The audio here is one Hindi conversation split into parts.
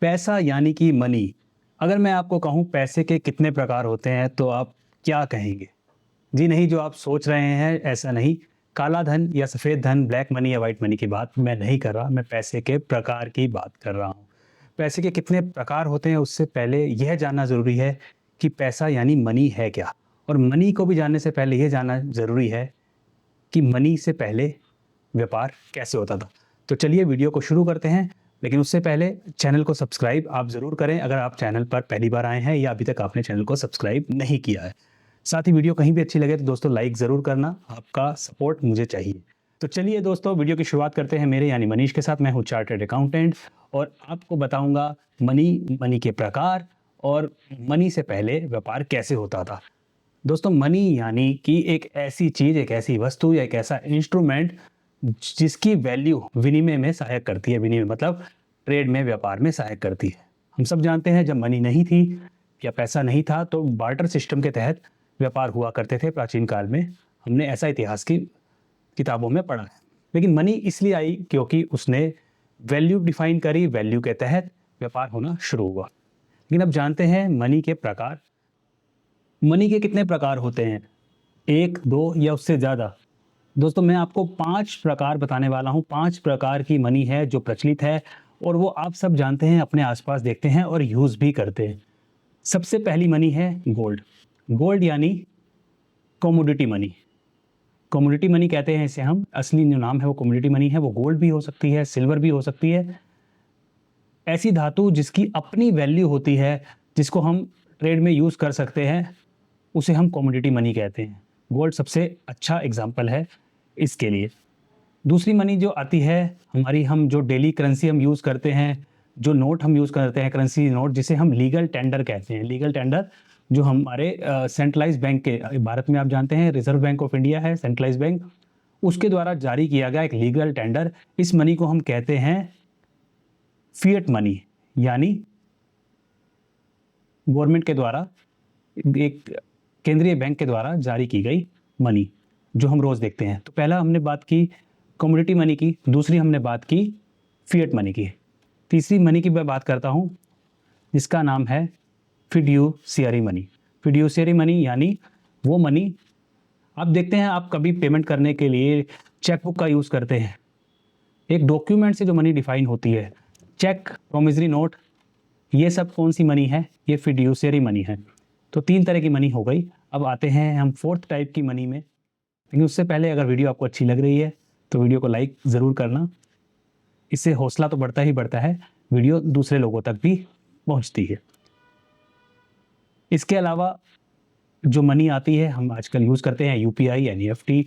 पैसा यानी कि मनी। अगर मैं आपको कहूँ पैसे के कितने प्रकार होते हैं तो आप क्या कहेंगे? जी नहीं, जो आप सोच रहे हैं ऐसा नहीं। काला धन या सफ़ेद धन, ब्लैक मनी या वाइट मनी की बात मैं नहीं कर रहा, मैं पैसे के प्रकार की बात कर रहा हूँ। पैसे के कितने प्रकार होते हैं उससे पहले यह जानना ज़रूरी है कि पैसा यानी मनी है क्या? और मनी को भी जानने से पहले ये जानना ज़रूरी है कि मनी से पहले व्यापार कैसे होता था। तो चलिए वीडियो को शुरू करते हैं, लेकिन उससे पहले चैनल को सब्सक्राइब आप ज़रूर करें अगर आप चैनल पर पहली बार आए हैं या अभी तक आपने चैनल को सब्सक्राइब नहीं किया है। साथ ही वीडियो कहीं भी अच्छी लगे तो दोस्तों लाइक ज़रूर करना, आपका सपोर्ट मुझे चाहिए। तो चलिए दोस्तों वीडियो की शुरुआत करते हैं मेरे यानी मनीष के साथ। मैं हूँ चार्टर्ड अकाउंटेंट और आपको बताऊँगा मनी के प्रकार और मनी से पहले व्यापार कैसे होता था। दोस्तों मनी यानी कि एक ऐसी चीज़, एक ऐसी वस्तु या एक ऐसा इंस्ट्रूमेंट जिसकी वैल्यू विनिमय में सहायक करती है। विनिमय मतलब ट्रेड में, व्यापार में सहायक करती है। हम सब जानते हैं जब मनी नहीं थी या पैसा नहीं था तो बार्टर सिस्टम के तहत व्यापार हुआ करते थे प्राचीन काल में। हमने ऐसा इतिहास की किताबों में पढ़ा है। लेकिन मनी इसलिए आई क्योंकि उसने वैल्यू डिफाइन करी, वैल्यू के तहत व्यापार होना शुरू हुआ। लेकिन अब जानते हैं मनी के प्रकार। मनी के कितने प्रकार होते हैं? 1, 2 या उससे ज़्यादा? दोस्तों मैं आपको 5 प्रकार बताने वाला हूँ। 5 प्रकार की मनी है जो प्रचलित है और वो आप सब जानते हैं, अपने आसपास देखते हैं और यूज़ भी करते हैं। सबसे पहली मनी है गोल्ड। गोल्ड यानी कमोडिटी मनी। कमोडिटी मनी कहते हैं इसे हम। असली जो नाम है वो कमोडिटी मनी है। वो गोल्ड भी हो सकती है, सिल्वर भी हो सकती है। ऐसी धातु जिसकी अपनी वैल्यू होती है, जिसको हम ट्रेड में यूज़ कर सकते हैं, उसे हम कमोडिटी मनी कहते हैं। गोल्ड सबसे अच्छा एग्जाम्पल है इसके लिए। दूसरी मनी जो आती है हमारी, हम जो डेली करेंसी हम यूज़ करते हैं, जो नोट हम यूज़ करते हैं, करेंसी नोट, जिसे हम लीगल टेंडर कहते हैं। लीगल टेंडर जो हमारे सेंट्रलाइज बैंक के, भारत में आप जानते हैं रिजर्व बैंक ऑफ इंडिया है सेंट्रलाइज बैंक, उसके द्वारा जारी किया गया एक लीगल टेंडर। इस मनी को हम कहते हैं फिएट मनी, यानी गवर्नमेंट के द्वारा, एक केंद्रीय बैंक के द्वारा जारी की गई मनी जो हम रोज़ देखते हैं। तो पहला हमने बात की कमोडिटी मनी की, दूसरी हमने बात की फिएट मनी की। तीसरी मनी की मैं बात करता हूँ जिसका नाम है फिड्यूशियरी मनी। फिड्यूशियरी मनी यानी वो मनी, आप देखते हैं आप कभी पेमेंट करने के लिए चेकबुक का यूज़ करते हैं। एक डॉक्यूमेंट से जो मनी डिफाइन होती है, चेक, प्रोमिसरी नोट, ये सब कौन सी मनी है? ये फिड्यूशियरी मनी है। तो 3 तरह की मनी हो गई। अब आते हैं हम 4th टाइप की मनी में। लेकिन उससे पहले अगर वीडियो आपको अच्छी लग रही है तो वीडियो को लाइक ज़रूर करना। इससे हौसला तो बढ़ता ही बढ़ता है, वीडियो दूसरे लोगों तक भी पहुंचती है। इसके अलावा जो मनी आती है हम आजकल यूज़ करते हैं यूपीआई, एनईएफटी,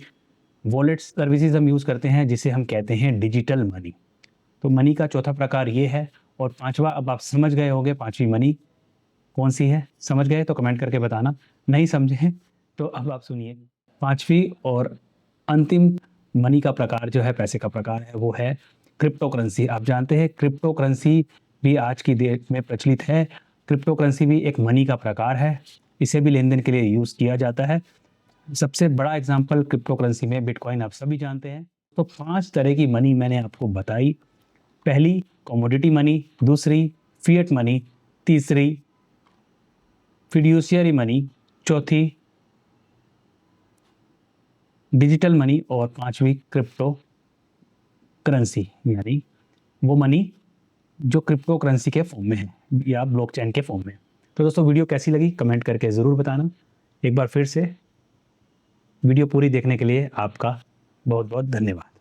वॉलेट सर्विसेज हम यूज़ करते हैं जिसे हम कहते हैं डिजिटल मनी। तो मनी का चौथा प्रकार ये है। और 5वां अब आप समझ गए होंगे 5वीं मनी कौन सी है। समझ गए तो कमेंट करके बताना, नहीं समझे तो अब आप सुनिए। 5वीं और अंतिम मनी का प्रकार जो है, पैसे का प्रकार है, वो है क्रिप्टो करेंसी। आप जानते हैं क्रिप्टो करेंसी भी आज की डेट में प्रचलित है। क्रिप्टो करेंसी भी एक मनी का प्रकार है, इसे भी लेन देन के लिए यूज़ किया जाता है। सबसे बड़ा एग्जाम्पल क्रिप्टो करेंसी में बिटकॉइन आप सभी जानते हैं। तो 5 तरह की मनी मैंने आपको बताई। पहली कमोडिटी मनी, दूसरी फिएट मनी, तीसरी फिड्यूशियरी मनी, चौथी डिजिटल मनी और 5वीं क्रिप्टो करेंसी, यानी वो मनी जो क्रिप्टो करेंसी के फॉर्म में है या ब्लॉकचेन के फॉर्म में। तो दोस्तों वीडियो कैसी लगी कमेंट करके ज़रूर बताना। एक बार फिर से वीडियो पूरी देखने के लिए आपका बहुत बहुत धन्यवाद।